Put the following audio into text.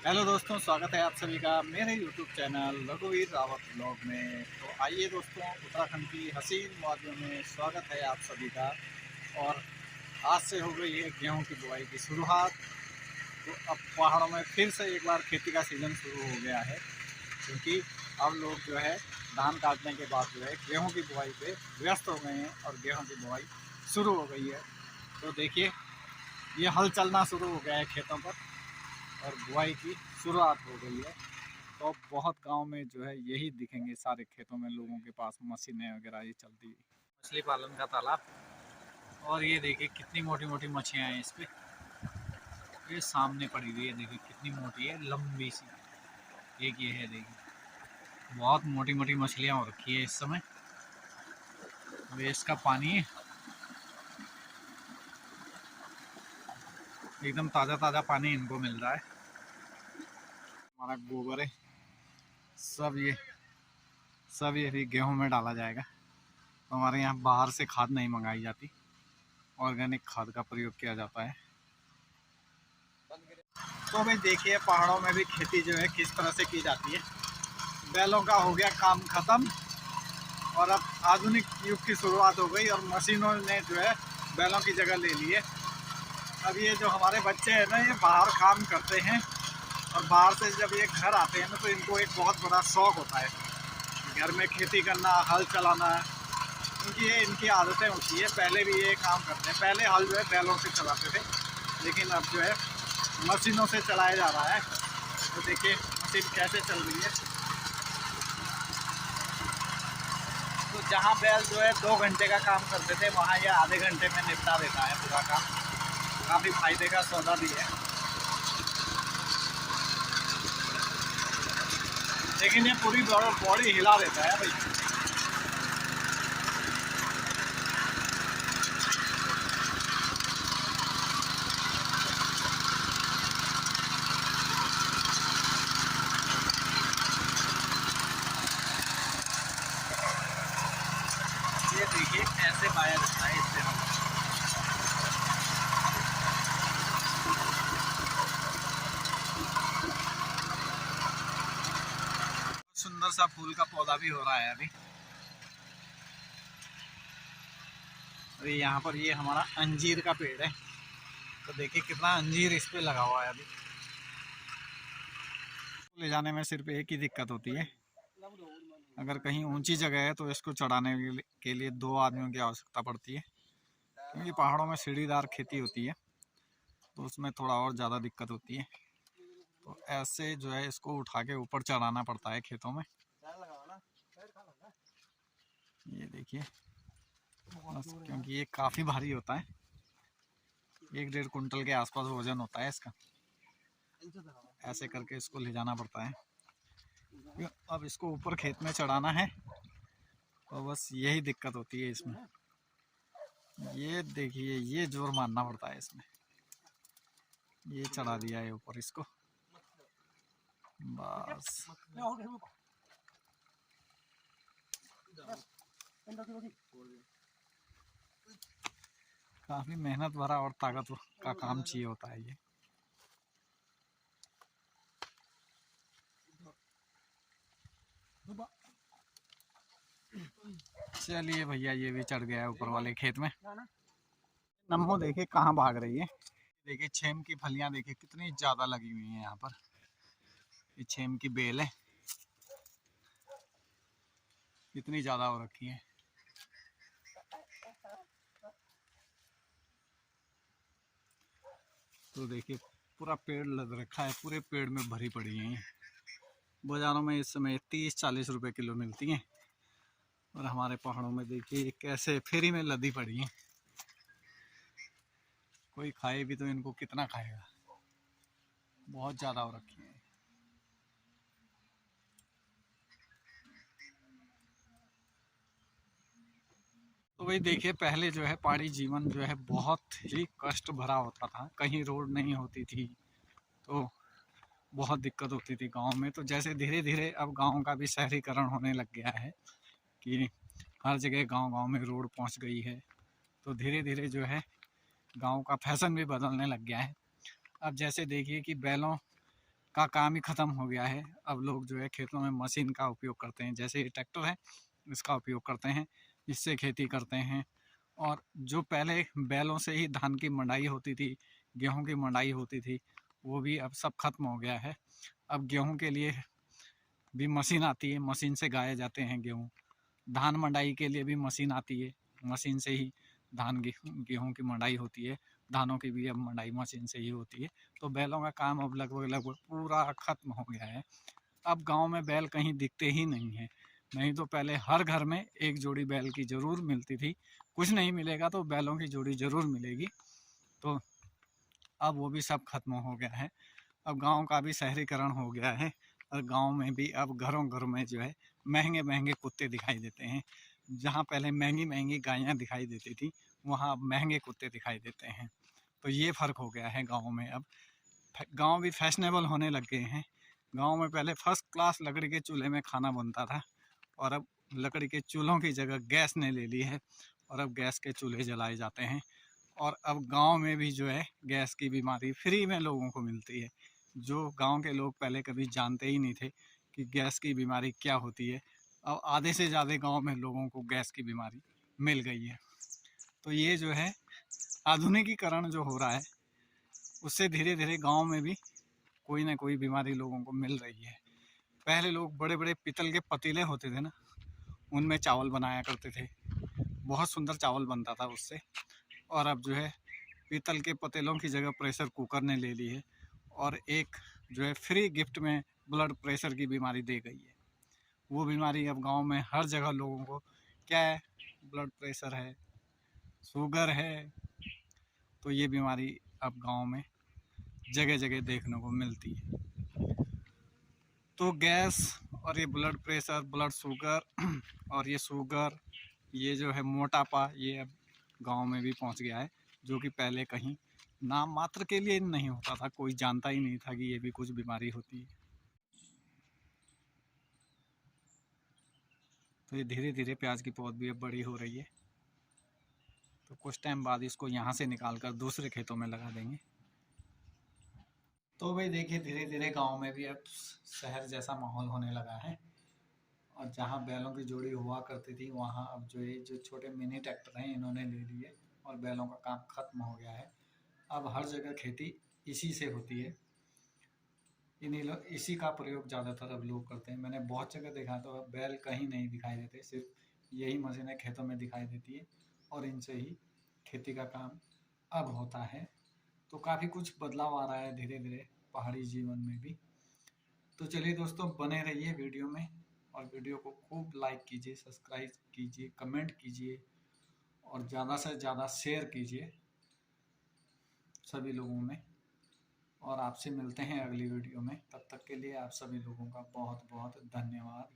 Hello दोस्तों, स्वागत है आप सभी का मेरे यूट्यूब चैनल रघुवीर रावत ब्लॉग में। तो आइए दोस्तों, उत्तराखंड की हसीन वादियों में स्वागत है आप सभी का। और आज से हो गई है गेहूं की बुआई की शुरुआत। तो अब पहाड़ों में फिर से एक बार खेती का सीज़न शुरू हो गया है, क्योंकि अब लोग जो है धान काटने के बाद जो है गेहूँ की बुआई पे व्यस्त हो गए हैं और गेहूँ की बुआई शुरू हो गई है। तो देखिए, ये हल चलना शुरू हो गया है खेतों पर और बुआई की शुरुआत हो गई है। तो बहुत गांव में जो है यही दिखेंगे, सारे खेतों में लोगों के पास मशीनें वगैरह ये चलती हुई। मछली पालन का तालाब, और ये देखिए कितनी मोटी मोटी मछलियाँ हैं इस पे। ये सामने पड़ी हुई है, देखिए कितनी मोटी है, लंबी सी। एक ये है, देखिए बहुत मोटी मोटी मछलियाँ हो रखी है इस समय। वे इसका पानी है, एकदम ताज़ा ताज़ा पानी इनको मिल रहा है। हमारा गोबर है, सब ये भी गेहूँ में डाला जाएगा। तो हमारे यहाँ बाहर से खाद नहीं मंगाई जाती, ऑर्गेनिक खाद का प्रयोग किया जाता है। तो भाई देखिए, पहाड़ों में भी खेती जो है किस तरह से की जाती है। बैलों का हो गया काम खत्म और अब आधुनिक युग की शुरुआत हो गई और मशीनों ने जो है बैलों की जगह ले ली है। अब ये जो हमारे बच्चे हैं ना, ये बाहर काम करते हैं और बाहर से जब ये घर आते हैं ना, तो इनको एक बहुत बड़ा शौक़ होता है घर में खेती करना, हल चलाना, क्योंकि ये इनकी आदतें होती है। पहले भी ये काम करते हैं, पहले हल जो है बैलों से चलाते थे, लेकिन अब जो है मशीनों से चलाया जा रहा है। तो देखिए मशीन कैसे चल रही है। तो जहाँ बैल जो है 2 घंटे का काम करते थे, वहाँ ये आधे घंटे में निपटा देता है पूरा काम। काफ़ी फायदे का सौदा भी है, लेकिन ये पूरी बॉडी हिला देता है भाई। ये देखिए ऐसे बाया जाता है इससे हम। सुंदर सा फूल का पौधा भी हो रहा है अभी। और यहाँ पर ये हमारा अंजीर का पेड़ है, तो देखिए कितना अंजीर इस पे लगा हुआ है अभी। ले जाने में सिर्फ एक ही दिक्कत होती है, अगर कहीं ऊंची जगह है तो इसको चढ़ाने के लिए 2 आदमियों की आवश्यकता पड़ती है, क्योंकि पहाड़ों में सीढ़ीदार खेती होती है, तो उसमें थोड़ा और ज़्यादा दिक्कत होती है। तो ऐसे जो है इसको उठा के ऊपर चढ़ाना पड़ता है खेतों में। ये देखिए, क्योंकि ये काफ़ी भारी होता है, 1-1.5 कुंटल के आसपास वजन होता है इसका। ऐसे करके इसको ले जाना पड़ता है। अब इसको ऊपर खेत में चढ़ाना है, तो बस यही दिक्कत होती है इसमें। ये देखिए, ये जोर मारना पड़ता है इसमें। ये चढ़ा दिया है ऊपर इसको, बस। काफी मेहनत भरा और ताकत का काम चाहिए होता है ये। चलिए भैया, ये भी चढ़ गया है ऊपर वाले खेत में। नम्मो देखिए कहाँ भाग रही है। देखिए छेम की फलियां देखिए कितनी ज्यादा लगी हुई हैं यहाँ पर। ये छेम की बेल है, कितनी ज्यादा हो रखी है। तो देखिए पूरा पेड़ लग रखा है, पूरे पेड़ में भरी पड़ी है। बाजारों में इस समय 30-40 रुपए किलो मिलती हैं, और हमारे पहाड़ों में देखिए कैसे फेरी में लदी पड़ी है। कोई खाए भी तो इनको कितना खाएगा, बहुत ज़्यादा हो रखी है। तो भाई देखिए, पहले जो है पहाड़ी जीवन जो है बहुत ही कष्ट भरा होता था, कहीं रोड नहीं होती थी, तो बहुत दिक्कत होती थी गांव में। तो जैसे धीरे धीरे अब गांव का भी शहरीकरण होने लग गया है कि हर जगह गांव-गांव में रोड पहुंच गई है, तो धीरे धीरे जो है गांव का फैशन भी बदलने लग गया है। अब जैसे देखिए कि बैलों का काम ही ख़त्म हो गया है। अब लोग जो है खेतों में मशीन का उपयोग करते हैं, जैसे ये ट्रैक्टर है इसका उपयोग करते हैं, इससे खेती करते हैं। और जो पहले बैलों से ही धान की मंडाई होती थी, गेहूं की मंडाई होती थी, वो भी अब सब खत्म हो गया है। अब गेहूं के लिए भी मशीन आती है, मशीन से गाए जाते हैं गेहूं। धान मंडाई के लिए भी मशीन आती है, मशीन से ही धान गेहूं की मंडाई होती है। धानों की भी अब मंडाई मशीन से ही होती है। तो बैलों का काम अब लगभग लगभग पूरा खत्म हो गया है। अब गांव में बैल कहीं दिखते ही नहीं है। नहीं तो पहले हर घर में एक जोड़ी बैल की ज़रूर मिलती थी। कुछ नहीं मिलेगा तो बैलों की जोड़ी ज़रूर मिलेगी। तो अब वो भी सब खत्म हो गया है। अब गांव का भी शहरीकरण हो गया है और गांव में भी अब घरों घरों में जो है महंगे महंगे कुत्ते दिखाई देते हैं। जहाँ पहले महंगी महंगी गायें दिखाई देती थी, वहाँ अब महंगे कुत्ते दिखाई देते हैं। तो ये फ़र्क हो गया है गांव में। अब गांव भी फैशनेबल होने लग गए हैं। गांव में पहले फर्स्ट क्लास लकड़ी के चूल्हे में खाना बनता था, और अब लकड़ी के चूल्हों की जगह गैस ने ले ली है, और अब गैस के चूल्हे जलाए जाते हैं। और अब गांव में भी जो है गैस की बीमारी फ्री में लोगों को मिलती है। जो गांव के लोग पहले कभी जानते ही नहीं थे कि गैस की बीमारी क्या होती है, अब आधे से ज़्यादा गांव में लोगों को गैस की बीमारी मिल गई है। तो ये जो है आधुनिकीकरण जो हो रहा है, उससे धीरे धीरे गांव में भी कोई ना कोई बीमारी लोगों को मिल रही है। पहले लोग बड़े बड़े पीतल के पतीले होते थे ना, उनमें चावल बनाया करते थे, बहुत सुंदर चावल बनता था उससे। और अब जो है पीतल के पतीलों की जगह प्रेशर कुकर ने ले ली है, और एक जो है फ्री गिफ्ट में ब्लड प्रेशर की बीमारी दे गई है। वो बीमारी अब गांव में हर जगह लोगों को क्या है, ब्लड प्रेशर है, शुगर है। तो ये बीमारी अब गांव में जगह जगह देखने को मिलती है। तो गैस और ये ब्लड प्रेशर, ब्लड शुगर और ये शुगर, ये जो है मोटापा, ये अब गांव में भी पहुंच गया है, जो कि पहले कहीं नाम मात्र के लिए नहीं होता था, कोई जानता ही नहीं था कि ये भी कुछ बीमारी होती है। तो ये धीरे धीरे प्याज की पौध भी अब बड़ी हो रही है। तो कुछ टाइम बाद इसको यहाँ से निकाल कर दूसरे खेतों में लगा देंगे। तो भाई देखिए, धीरे धीरे गांव में भी अब शहर जैसा माहौल होने लगा है। और जहाँ बैलों की जोड़ी हुआ करती थी, वहाँ अब जो ये जो छोटे मिनी ट्रैक्टर हैं इन्होंने ले लिए, और बैलों का काम खत्म हो गया है। अब हर जगह खेती इसी से होती है। इन्हीं लोग इसी का प्रयोग ज़्यादातर अब लोग करते हैं। मैंने बहुत जगह देखा तो अब बैल कहीं नहीं दिखाई देते, सिर्फ यही मशीनें खेतों में दिखाई देती है, और इनसे ही खेती का काम अब होता है। तो काफ़ी कुछ बदलाव आ रहा है धीरे धीरे पहाड़ी जीवन में भी। तो चलिए दोस्तों, बने रहिए वीडियो में, और वीडियो को खूब लाइक कीजिए, सब्सक्राइब कीजिए, कमेंट कीजिए, और ज़्यादा से ज़्यादा शेयर कीजिए सभी लोगों में। और आपसे मिलते हैं अगली वीडियो में। तब तक के लिए आप सभी लोगों का बहुत बहुत धन्यवाद।